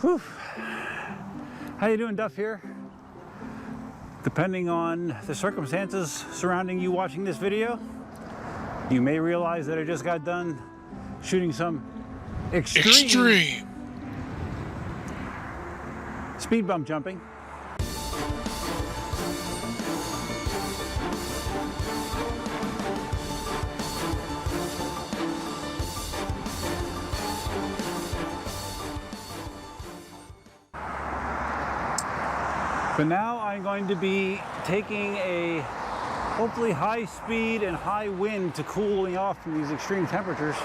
Whew. How you doing, Duff here? Depending on the circumstances surrounding you watching this video, you may realize that I just got done shooting some extreme speed bump jumping. But now I'm going to be taking a hopefully high speed and high wind to cool me off from these extreme temperatures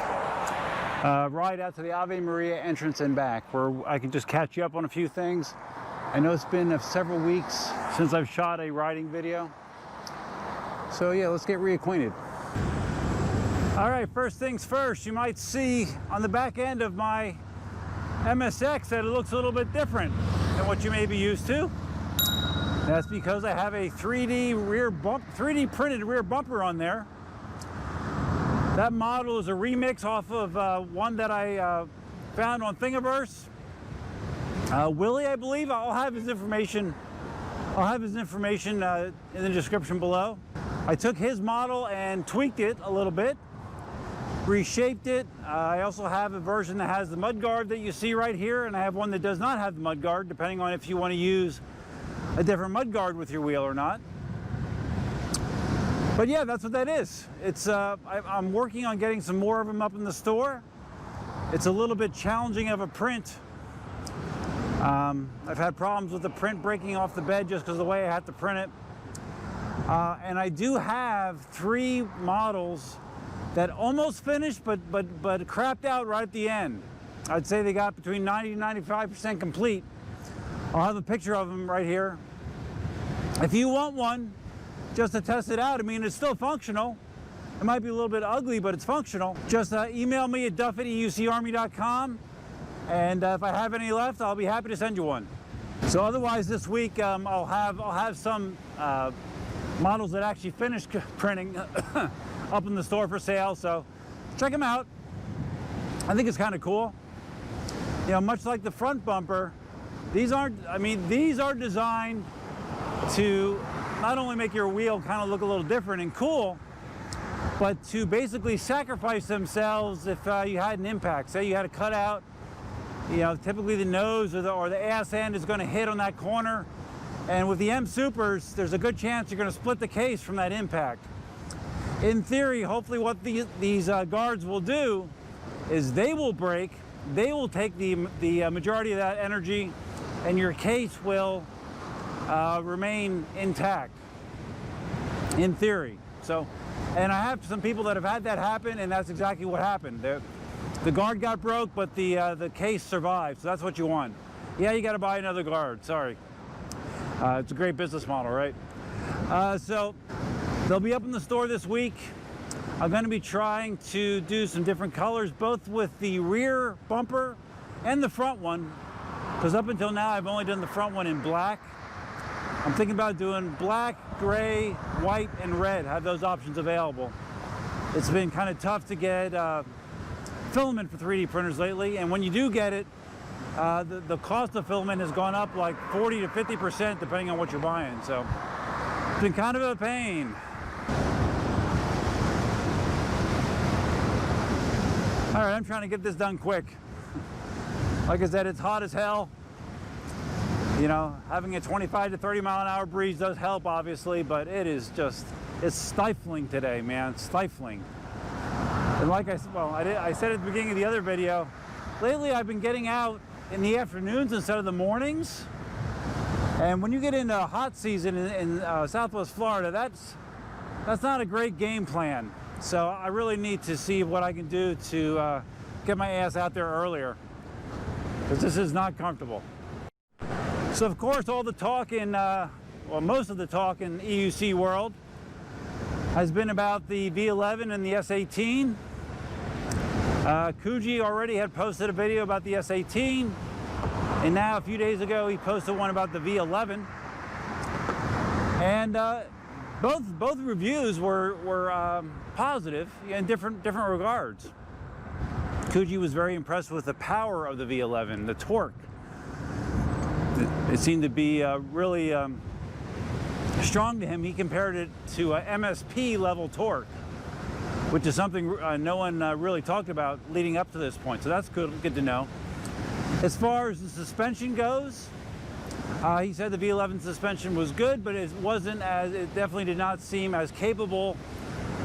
ride out to the Ave Maria entrance and back, where I can just catch you up on a few things. I know it's been several weeks since I've shot a riding video. So yeah, let's get reacquainted. All right, first things first, you might see on the back end of my MSX that it looks a little bit different than what you may be used to. That's because I have a 3D printed rear bumper on there. That model is a remix off of one that I found on Thingiverse. Willie, I believe. I'll have his information. In the description below. I took his model and tweaked it a little bit, reshaped it. I also have a version that has the mudguard that you see right here, and I have one that does not have the mudguard, depending on if you want to use a different mudguard with your wheel or not. But yeah, that's what that is. It's I'm working on getting some more of them up in the store. It's a little bit challenging of a print. I've had problems with the print breaking off the bed just because of the way I have to print it. And I do have 3 models that almost finished, but crapped out right at the end. I'd say they got between 90 and 95% complete. I'll have a picture of them right here. If you want one, just to test it out, I mean, it's still functional. It might be a little bit ugly, but it's functional. Just email me at duff@eucarmy.com, and if I have any left, I'll be happy to send you one. So otherwise, this week I'll have some models that actually finished printing up in the store for sale. So check them out. I think it's kind of cool. You know, much like the front bumper. These are designed to not only make your wheel kind of look a little different and cool, but to basically sacrifice themselves if you had an impact. Say you had a cutout, you know, typically the nose or the ass end is going to hit on that corner. And with the M Supers, there's a good chance you're going to split the case from that impact. In theory, hopefully what these guards will do is they will break, they will take the majority of that energy, and your case will remain intact, in theory. So, and I have some people that have had that happen, and that's exactly what happened. The guard got broke, but the case survived, so that's what you want. Yeah, you got to buy another guard, sorry. It's a great business model, right? So, they'll be up in the store this week. I'm going to be trying to do some different colors, both with the rear bumper and the front one. Because up until now, I've only done the front one in black. I'm thinking about doing black, gray, white, and red. Have those options available. It's been kind of tough to get filament for 3D printers lately, and when you do get it, the cost of filament has gone up like 40 to 50% depending on what you're buying. So it's been kind of a pain. All right, I'm trying to get this done quick. Like I said, it's hot as hell. You know, having a 25 to 30 mile an hour breeze does help, obviously, but it is just, it's stifling today, man. It's stifling. And like I said at the beginning of the other video, lately I've been getting out in the afternoons instead of the mornings. And when you get into hot season in Southwest Florida, that's not a great game plan. So I really need to see what I can do to get my ass out there earlier, because this is not comfortable. So of course, all the talk in, well, most of the talk in EUC world has been about the V11 and the S18. Kuji already had posted a video about the S18, and now a few days ago he posted one about the V11. And both reviews were positive in different regards. Kuji was very impressed with the power of the V11, the torque. it seemed to be really strong to him. He compared it to MSP level torque, which is something no one really talked about leading up to this point. So that's good to know. As far as the suspension goes, he said the V11 suspension was good, but it definitely did not seem as capable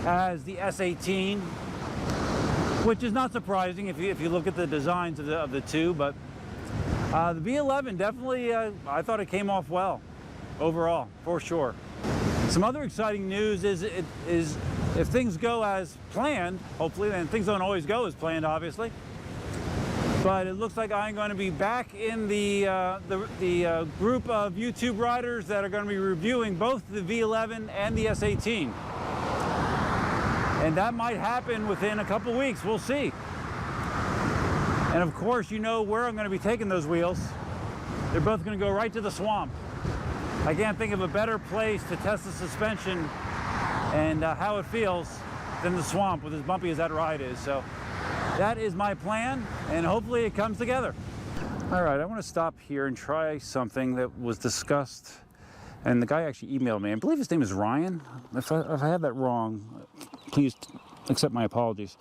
as the S18, which is not surprising if you look at the designs of the two. But the V11 definitely, I thought it came off well overall, for sure. Some other exciting news is if things go as planned, hopefully, and things don't always go as planned, obviously, but it looks like I'm going to be back in the group of YouTube riders that are going to be reviewing both the V11 and the S18. And that might happen within a couple weeks. We'll see. And of course, you know where I'm going to be taking those wheels. They're both going to go right to the swamp. I can't think of a better place to test the suspension and how it feels than the swamp, with as bumpy as that ride is. So that is my plan, and hopefully it comes together. All right, I want to stop here and try something that was discussed, and the guy actually emailed me. I believe his name is Ryan. If I have that wrong, please accept my apologies.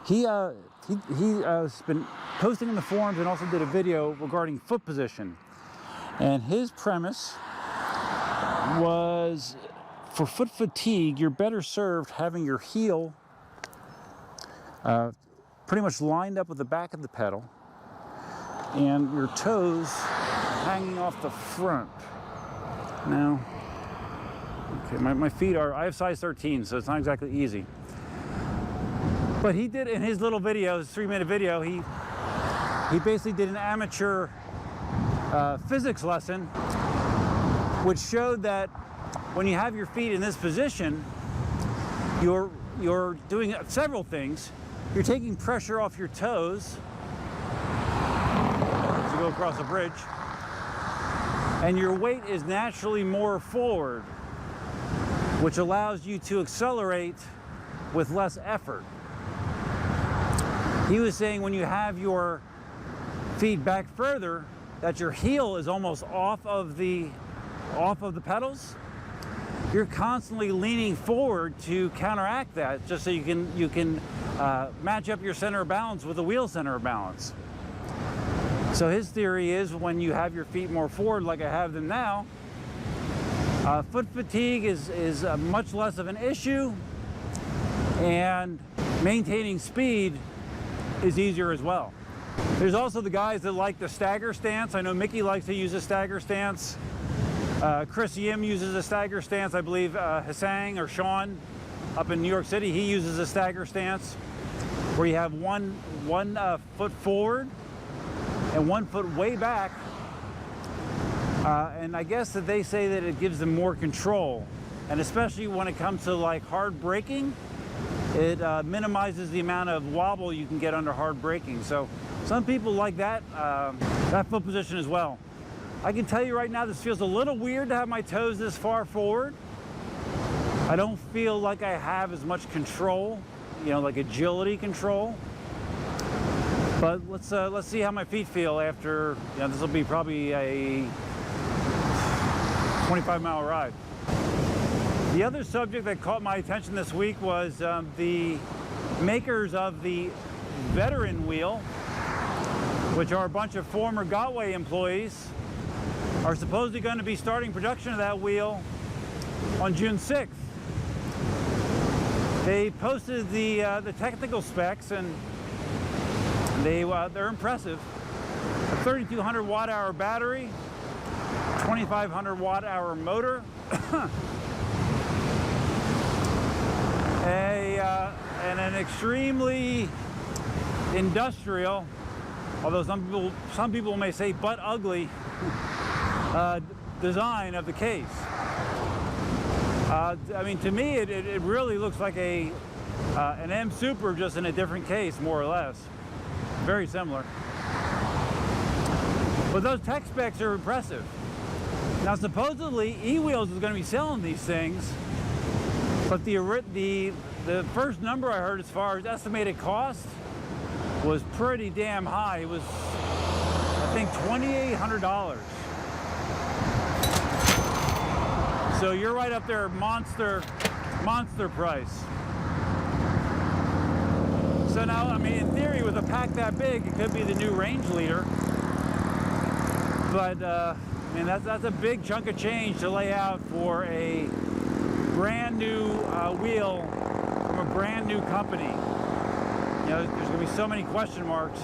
He's been posting in the forums and also did a video regarding foot position. And his premise was, for foot fatigue, you're better served having your heel pretty much lined up with the back of the pedal and your toes hanging off the front. Now, okay, my feet are, I have size 13, so it's not exactly easy. But he did, in his little video, his 3-minute video, he basically did an amateur physics lesson, which showed that when you have your feet in this position, you're doing several things. You're taking pressure off your toes as you go across a bridge, and your weight is naturally more forward, which allows you to accelerate with less effort. He was saying when you have your feet back further, that your heel is almost off of the pedals. You're constantly leaning forward to counteract that, just so you can match up your center of balance with the wheel center of balance. So his theory is, when you have your feet more forward, like I have them now, foot fatigue is much less of an issue, and maintaining speed is easier as well. There's also the guys that like the stagger stance. I know Mickey likes to use a stagger stance. Chris Yim uses a stagger stance. I believe Hassang or Sean up in New York City, he uses a stagger stance, where you have one foot forward and 1 foot way back. And I guess that they say that it gives them more control. And especially when it comes to like hard braking, it minimizes the amount of wobble you can get under hard braking. So some people like that foot position as well. I can tell you right now, this feels a little weird to have my toes this far forward. I don't feel like I have as much control, you know, like agility control. But let's see how my feet feel after, you know, this will be probably a 25-mile ride. The other subject that caught my attention this week was the makers of the veteran wheel, which are a bunch of former Gotway employees, are supposedly going to be starting production of that wheel on June 6th. They posted the technical specs, and they're impressive. A 3,200 watt-hour battery, 2,500 watt-hour motor, and an extremely industrial, although some people may say butt ugly, design of the case. I mean, to me, it really looks like an M Super, just in a different case, more or less. Very similar. But those tech specs are impressive. Now, supposedly, eWheels is going to be selling these things, but the first number I heard as far as estimated cost was pretty damn high. It was, I think, $2,800. So you're right up there, monster price. So now, I mean, in theory, with a pack that big, it could be the new range leader. But I mean, that's a big chunk of change to lay out for a brand new wheel from a brand new company. You know, there's going to be so many question marks.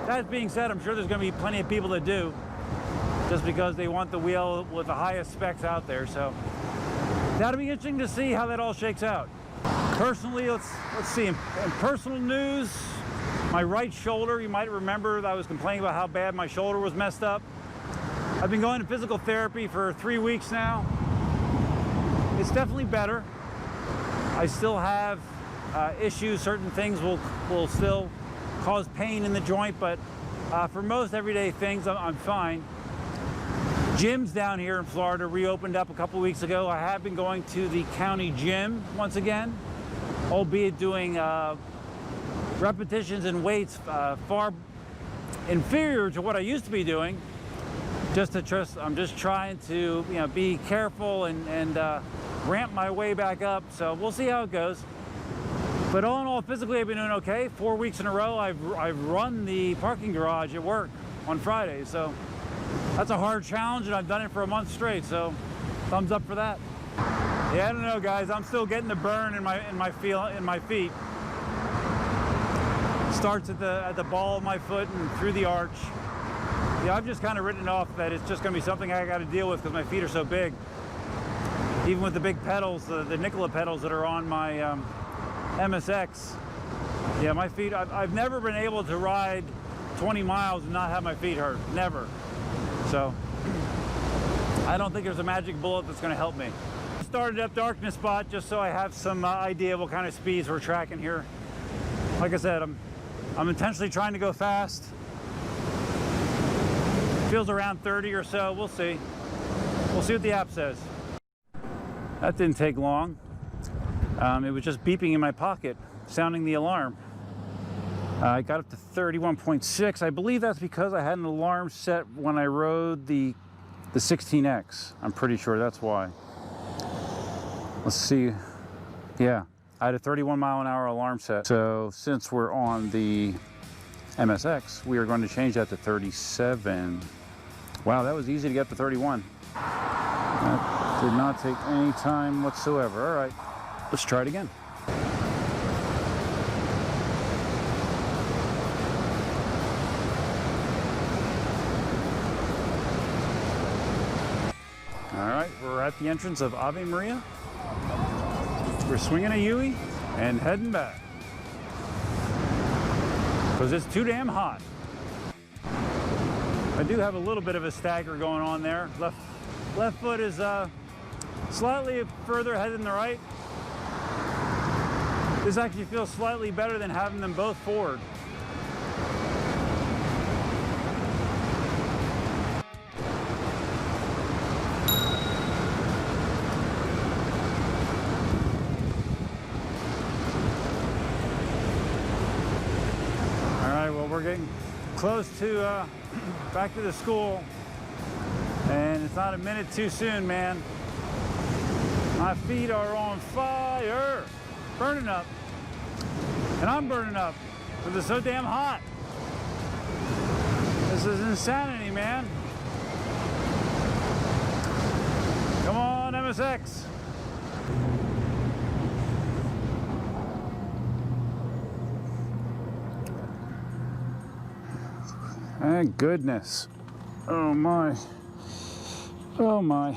That being said, I'm sure there's going to be plenty of people that do, just because they want the wheel with the highest specs out there. So that'll be interesting to see how that all shakes out. Personally, let's see. In personal news, my right shoulder, you might remember that I was complaining about how bad my shoulder was messed up. I've been going to physical therapy for 3 weeks now. It's definitely better. I still have issues. Certain things will still cause pain in the joint, but for most everyday things, I'm fine. Gyms down here in Florida reopened up a couple weeks ago. I have been going to the county gym once again, albeit doing repetitions and weights far inferior to what I used to be doing. I'm just trying to, you know, be careful and ramp my way back up. So we'll see how it goes. But all in all, physically I've been doing okay. 4 weeks in a row, I've run the parking garage at work on Fridays. So that's a hard challenge, and I've done it for a month straight. So thumbs up for that. Yeah, I don't know, guys. I'm still getting the burn in my feet. Starts at the ball of my foot and through the arch. Yeah, I've just kind of written off that it's just going to be something I got to deal with because my feet are so big. Even with the big pedals, the Nikola pedals that are on my MSX. Yeah, my feet, I've never been able to ride 20 miles and not have my feet hurt. Never. So I don't think there's a magic bullet that's going to help me. Started up Darkness Spot just so I have some idea what kind of speeds we're tracking here. Like I said, I'm intentionally trying to go fast. Feels around 30 or so. We'll see. We'll see what the app says. That didn't take long. It was just beeping in my pocket, sounding the alarm. I got up to 31.6. I believe that's because I had an alarm set when I rode the 16X. I'm pretty sure that's why. Let's see. Yeah, I had a 31-mile-an-hour alarm set. So since we're on the MSX, we are going to change that to 37. Wow, that was easy to get to 31. That did not take any time whatsoever. All right, let's try it again. All right, we're at the entrance of Ave Maria. We're swinging a Yui and heading back because it's too damn hot. I do have a little bit of a stagger going on there. Left foot is slightly further ahead than the right. This actually feels slightly better than having them both forward. We're getting close to back to the school, and it's not a minute too soon, man. My feet are on fire, burning up, and I'm burning up because it's so damn hot. This is insanity, man. Come on, MSX. Thank goodness. Oh my. Oh my.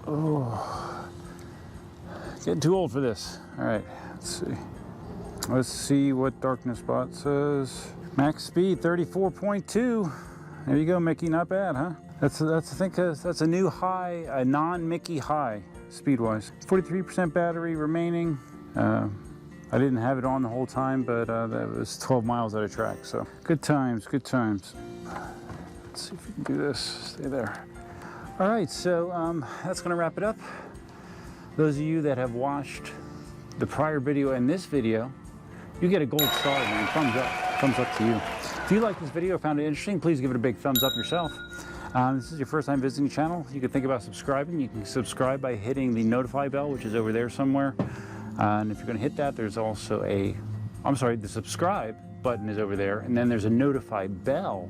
Oh. Getting too old for this. All right, let's see. Let's see what Darkness Spot says. Max speed 34.2. There you go, Mickey. Not bad, huh? That's I think that's a new high, a non-Mickey high speed-wise. 43% battery remaining. I didn't have it on the whole time, but that was 12 miles at a track, so good times, good times. Let's see if we can do this. Stay there. All right, so that's gonna wrap it up. Those of you that have watched the prior video and this video, you get a gold star, man. Thumbs up to you. If you like this video, found it interesting, please give it a big thumbs up yourself. This is your first time visiting the channel, you can think about subscribing. You can subscribe by hitting the notify bell, which is over there somewhere. And if you're going to hit that, there's also the subscribe button is over there, and then there's a notify bell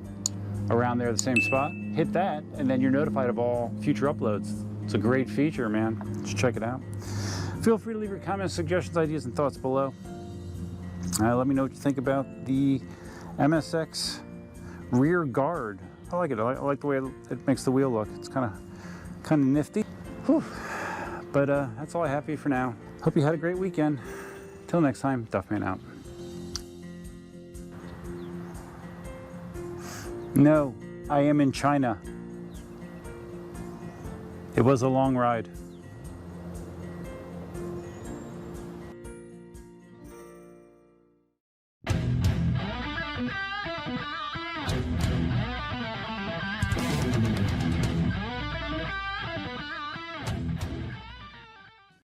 around there, the same spot. Hit that, and then you're notified of all future uploads. It's a great feature, man. Just check it out. Feel free to leave your comments, suggestions, ideas, and thoughts below. Let me know what you think about the MSX rear guard. I like it. I like the way it makes the wheel look. It's kind of nifty. Whew. But that's all I have for you for now. Hope you had a great weekend. Till next time, Duffman out. No, I am in China. It was a long ride.